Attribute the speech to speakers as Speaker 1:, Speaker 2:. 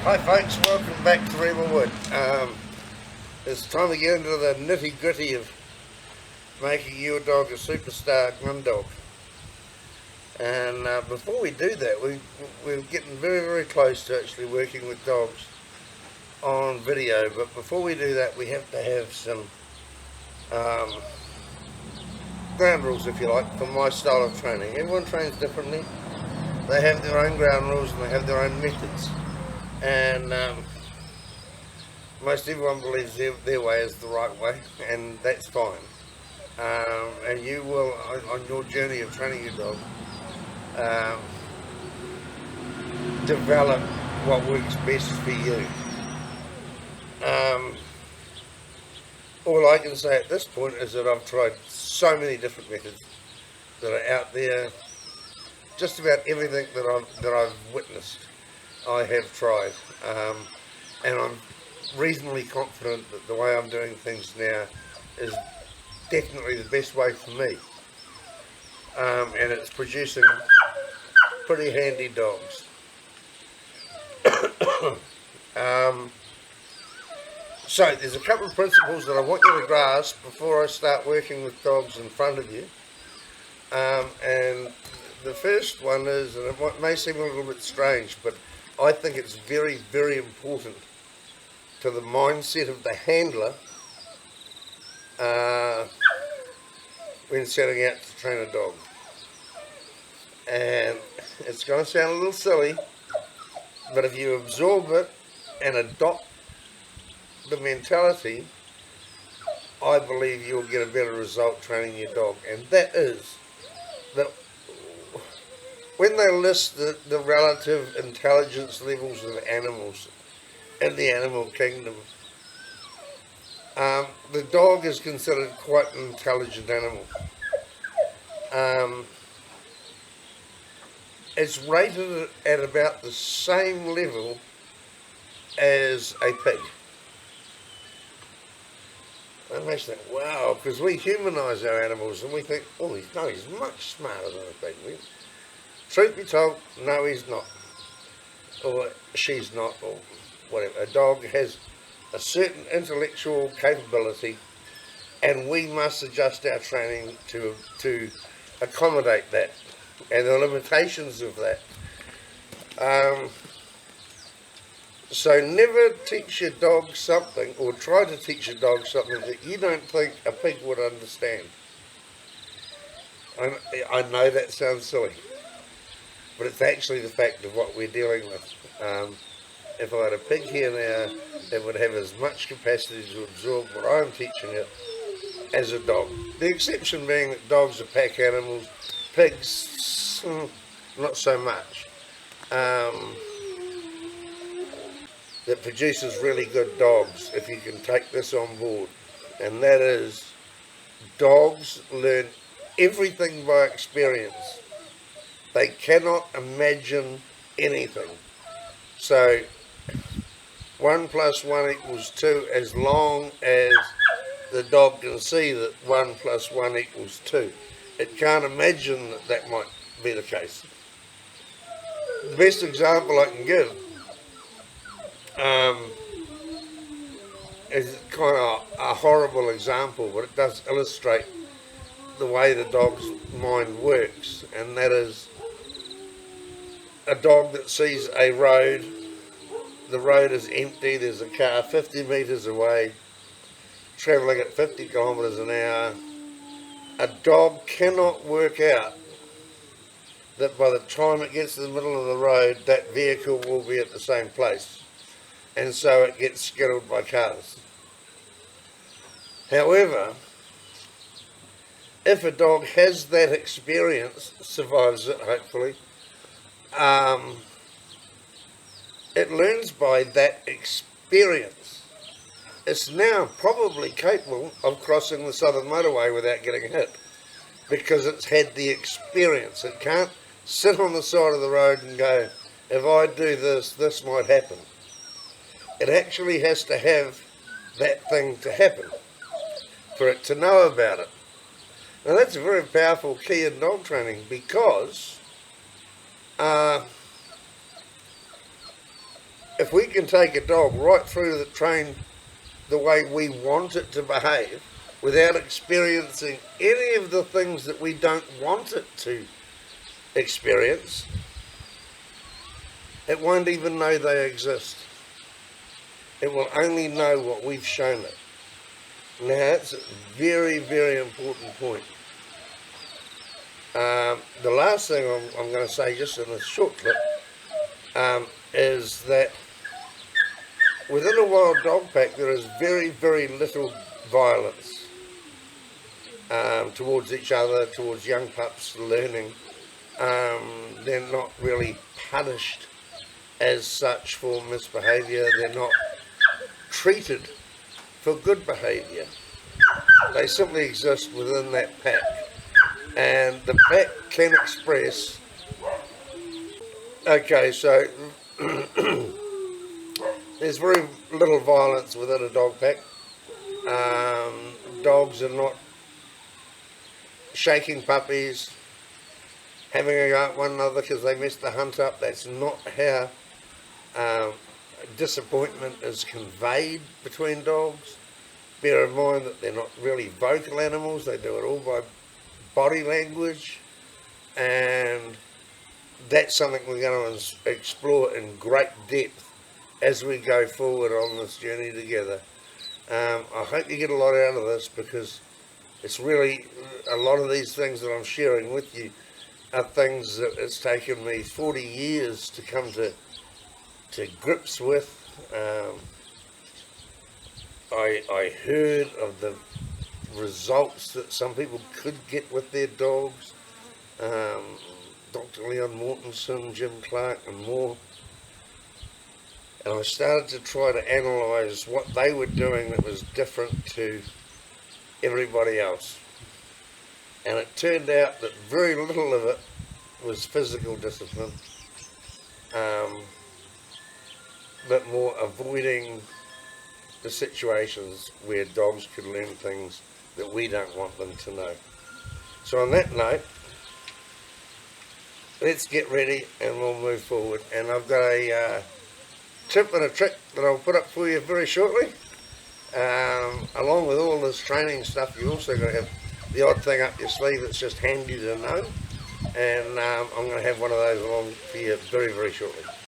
Speaker 1: Hi folks, welcome back to Rebel Wood. It's time to get into the nitty gritty of making your dog a superstar gun dog. And before we do that, we're getting very close to actually working with dogs on video. But before we do that, we have to have some ground rules, if you like, for my style of training. Everyone trains differently. They have their own ground rules and they have their own methods. And most everyone believes their way is the right way, and that's fine. And you will, on your journey of training your dog, um, develop what works best for you. All I can say at this point is that I've tried so many different methods that are out there. Just about everything that I've witnessed, I have tried, and I'm reasonably confident that the way I'm doing things now is definitely the best way for me, and it's producing pretty handy dogs. So there's a couple of principles that I want you to grasp before I start working with dogs in front of you, and the first one is, and it may seem a little bit strange, but I think it's very important to the mindset of the handler when setting out to train a dog. And it's going to sound a little silly, but if you absorb it and adopt the mentality, I believe you'll get a better result training your dog. And that is that when they list the relative intelligence levels of animals in the animal kingdom, the dog is considered quite an intelligent animal. It's rated at about the same level as a pig. That makes me think, wow, because we humanise our animals and we think, oh, he's much smarter than a pig. Truth be told, no, he's not, or she's not, or whatever. A dog has a certain intellectual capability, and we must adjust our training to accommodate that and the limitations of that. So never teach your dog something, or try to teach your dog something that you don't think a pig would understand. I know that sounds silly, but it's actually the fact of what we're dealing with. If I had a pig here now, it would have as much capacity to absorb what I'm teaching it as a dog. The exception being that dogs are pack animals, pigs, not so much. That produces really good dogs, if you can take this on board, and that is, dogs learn everything by experience. They cannot imagine anything. So 1 + 1 = 2, as long as the dog can see that 1 + 1 = 2. It can't imagine that might be the case. The best example I can give is kind of a horrible example, but it does illustrate the way the dog's mind works, and that is a dog that sees a road, the road is empty, there's a car 50 metres away, travelling at 50 kilometres an hour. A dog cannot work out that by the time it gets to the middle of the road, that vehicle will be at the same place, and so it gets skittled by cars. However, if a dog has that experience, survives it hopefully, it learns by that experience. It's now probably capable of crossing the southern motorway without getting hit, because it's had the experience. It can't sit on the side of the road and go, if I do this, this might happen. It actually has to have that thing to happen for it to know about it. Now that's a very powerful key in dog training, because if we can take a dog right through the train the way we want it to behave without experiencing any of the things that we don't want it to experience, it won't even know they exist. It will only know what we've shown it. Now, that's a very, very important point. The last thing I'm going to say, just in a short clip, is that within a wild dog pack there is very, very little violence towards each other, towards young pups learning. They're not really punished as such for misbehaviour. They're not treated for good behaviour. They simply exist within that pack, and the pack can express. Okay, so there's very little violence within a dog pack. Dogs are not shaking puppies, having a go at one another because they messed the hunt up. That's not how disappointment is conveyed between dogs. Bear in mind that they're not really vocal animals. They do it all by body language, and that's something we're going to explore in great depth as we go forward on this journey together. I hope you get a lot out of this, because it's really, a lot of these things that I'm sharing with you are things that it's taken me 40 years to come to grips with. I heard of the results that some people could get with their dogs. Dr. Leon Mortensen, Jim Clark and more. And I started to try to analyse what they were doing that was different to everybody else. And it turned out that very little of it was physical discipline, but more avoiding the situations where dogs could learn things that we don't want them to know. So on that note, let's get ready and we'll move forward. And I've got a tip and a trick that I'll put up for you very shortly. Along with all this training stuff, you also got to have the odd thing up your sleeve that's just handy to know. And I'm going to have one of those along for you very, very shortly.